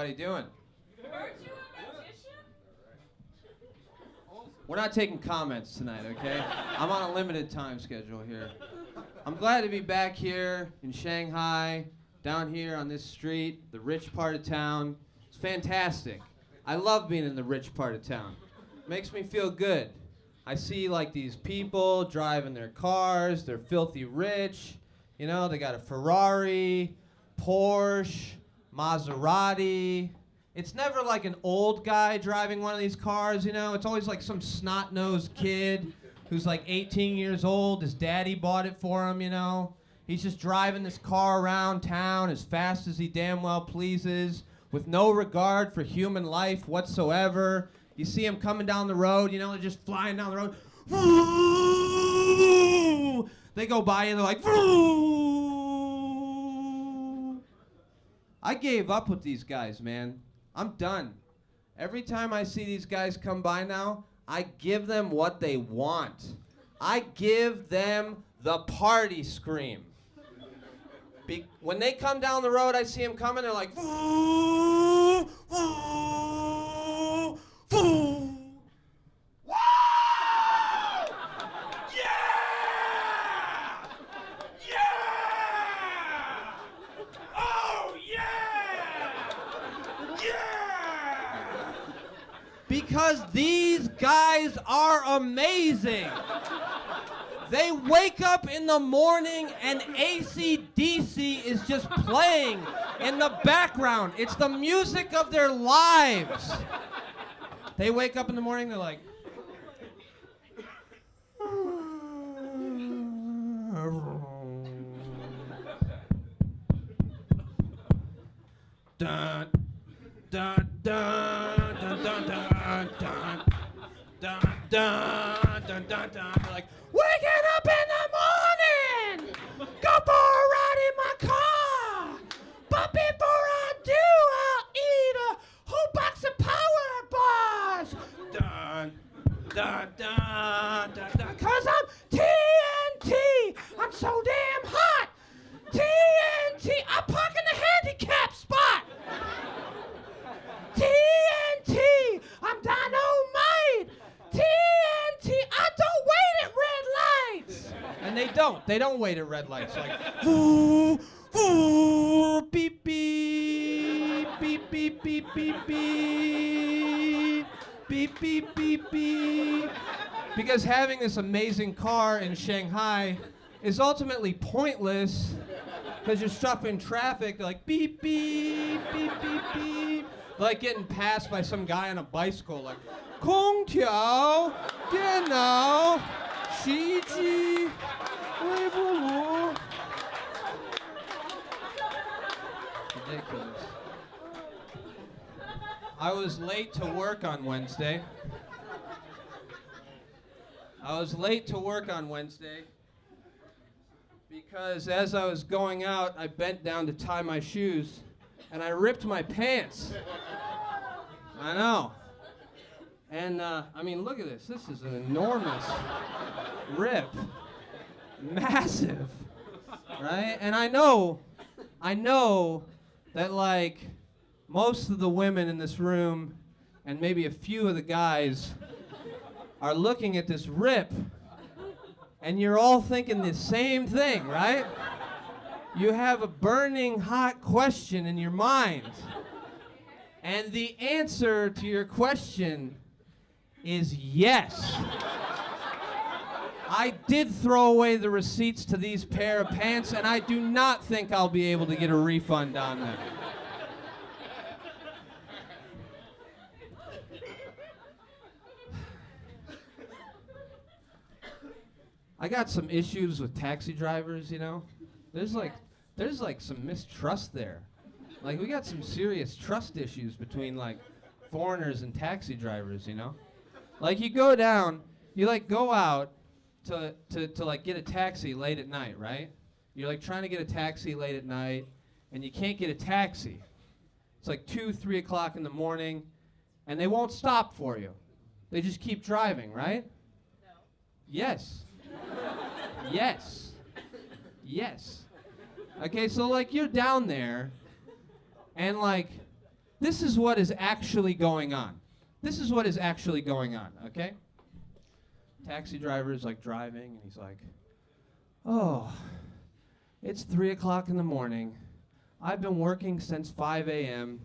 everybody doing? Aren't you a magician? We're not taking comments tonight, okay? I'm on a limited time schedule here. I'm glad to be back here in Shanghai, down here on this street, the rich part of town. It's fantastic. I love being in the rich part of town. Makes me feel good. I see like these people driving their cars, they're filthy rich, you know, they got a Ferrari, Porsche, Maserati. It's never like an old guy driving one of these cars, you know, it's always like some snot-nosed kid who's like 18 years old, his daddy bought it for him, you know. He's just driving this car around town as fast as he damn well pleases, with no regard for human life whatsoever. You see him coming down the road, you know, they're just flying down the road. They go by and they're like, I gave up with these guys, man. I'm done. Every time I see these guys come by now, I give them what they want. I give them the party scream. When they come down the road, I see them coming, they're like, because these guys are amazing. They wake up in the morning and AC/DC is just playing in the background. It's the music of their lives. They wake up in the morning, they're like, dun, dun, dun, dun, dun, dun, dun, dun, dun, dun, dun, dun, dun. They're like, waking up in the morning, go for a ride in my car, but before I do, I'll eat a whole box of power bars. Dun, dun, dun, dun, dun, 'cause I'm TNT, I'm so damn hot. TNT, I'm parking the handicap spot. TNT, I'm dynamite. TNT, I don't wait at red lights. And they don't wait at red lights. Like, ooh, ooh, beep, beep, beep, beep, beep, beep, beep, beep, beep, beep, beep. Because having this amazing car in Shanghai is ultimately pointless because you're stuck in traffic. They're like, beep, beep, beep, beep, beep. Like getting passed by some guy on a bicycle, like, 空调电脑洗衣机微波炉 Ridiculous. I was late to work on Wednesday. Because as I was going out, I bent down to tie my shoes and I ripped my pants. I know. And, I mean, look at this. This is an enormous rip. Massive. Right? And I know that, like, most of the women in this room and maybe a few of the guys are looking at this rip and you're all thinking the same thing, right? You have a burning hot question in your mind. And the answer to your question is yes. I did throw away the receipts to these pair of pants, and I do not think I'll be able to get a refund on them. I got some issues with taxi drivers, you know? There's like some mistrust there. Like, we got some serious trust issues between, like, foreigners and taxi drivers, you know? Like, you go down, you, like, go out to like, get a taxi late at night, right? You're, like, trying to get a taxi late at night, and you can't get a taxi. It's like 2, 3 o'clock in the morning, and they won't stop for you. They just keep driving, right? No. Yes. Yes. Yes. Okay, so, like, you're down there, and, like, this is what is actually going on. This is what is actually going on, okay? Taxi driver is like driving, and he's like, oh, it's 3 o'clock in the morning. I've been working since 5 a.m.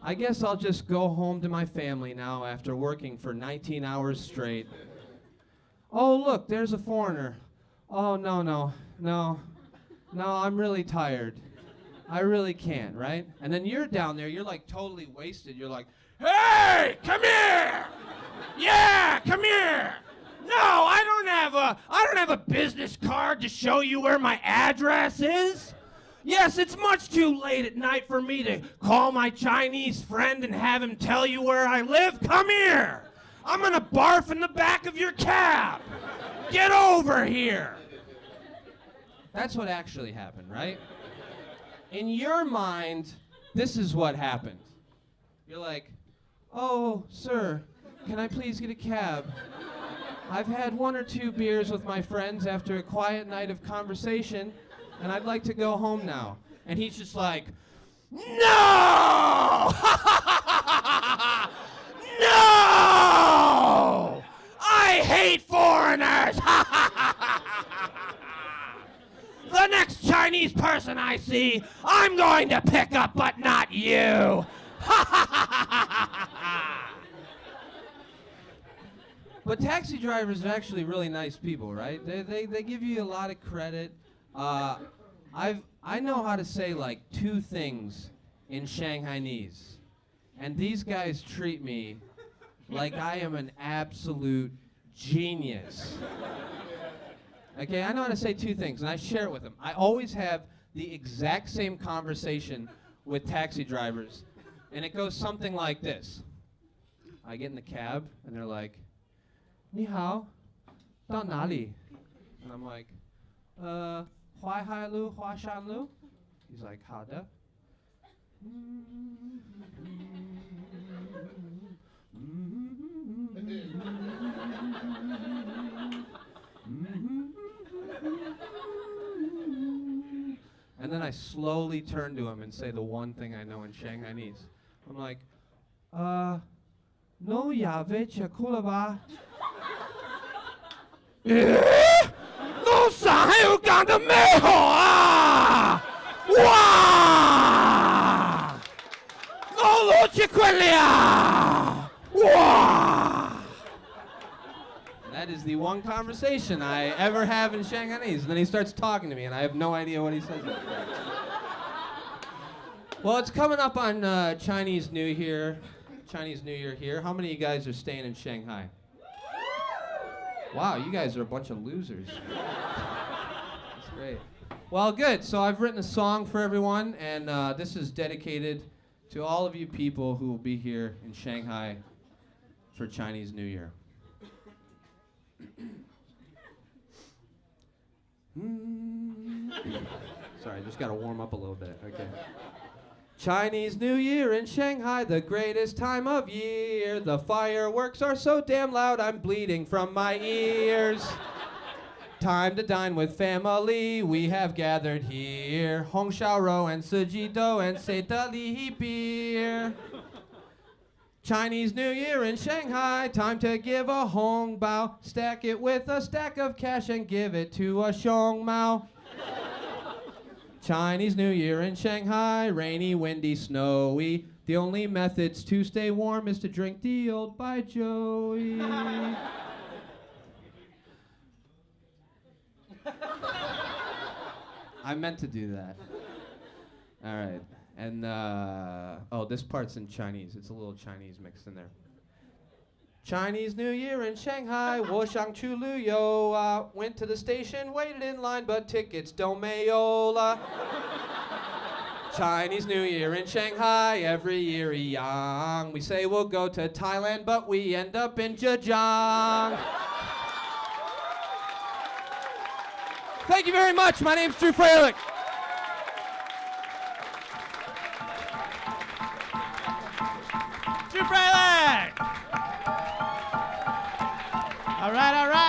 I guess I'll just go home to my family now after working for 19 hours straight. Oh, look, there's a foreigner. Oh, no, I'm really tired. I really can't, right? And then you're down there, you're like totally wasted. You're like, hey, come here! Yeah, come here! No, I don't have a business card to show you where my address is. Yes, it's much too late at night for me to call my Chinese friend and have him tell you where I live. Come here! I'm gonna barf in the back of your cab! Get over here! That's what actually happened, right? In your mind, this is what happened. You're like, oh, sir, can I please get a cab? I've had 1 or 2 beers with my friends after a quiet night of conversation, and I'd like to go home now. And he's just like, no! No! I hate foreigners! The next Chinese person I see, I'm going to pick up, but not you! But taxi drivers are actually really nice people, right? They give you a lot of credit. I know how to say like 2 things in Shanghainese, and these guys treat me like I am an absolute genius. Okay, I know how to say 2 things, and I share it with them. I always have the exact same conversation with taxi drivers, and it goes something like this. I get in the cab, and they're like, 你好，到哪里? And I'm like, 淮海路华山路? He's like, 好的. And then I slowly turn to him and say the one thing I know in Shanghainese. I'm like, no ya vecha kulaba. 路上还有港的美好啊！哇！我路去快了！哇！ That is the one conversation I ever have in Shanghainese. And then he starts talking to me, and I have no idea what he says. Well, it's coming up on Chinese New Year. Chinese New Year here. How many of you guys are staying in Shanghai? Wow, you guys are a bunch of losers. That's great. Well, good. So I've written a song for everyone, and this is dedicated to all of you people who will be here in Shanghai for Chinese New Year. Sorry, I just got to warm up a little bit. Okay. Chinese New Year in Shanghai, the greatest time of year. The fireworks are so damn loud, I'm bleeding from my ears. Time to dine with family, we have gathered here. Hong Xiaorou and Siji Do and Seitali beer. Chinese New Year in Shanghai, time to give a hong bao. Stack it with a stack of cash and give it to a Xiong Mao. Chinese New Year in Shanghai, rainy, windy, snowy. The only methods to stay warm is to drink the old by Joey. I meant to do that. All right. And, oh, this part's in Chinese. It's a little Chinese mixed in there. Chinese New Year in Shanghai, 我想去旅游啊. Went to the station, waited in line, but tickets don't mayola. Chinese New Year in Shanghai, every year young. We say we'll go to Thailand, but we end up in Zhejiang. Thank you very much. My name's Drew Fralick. Drew Fralick! All right, all right.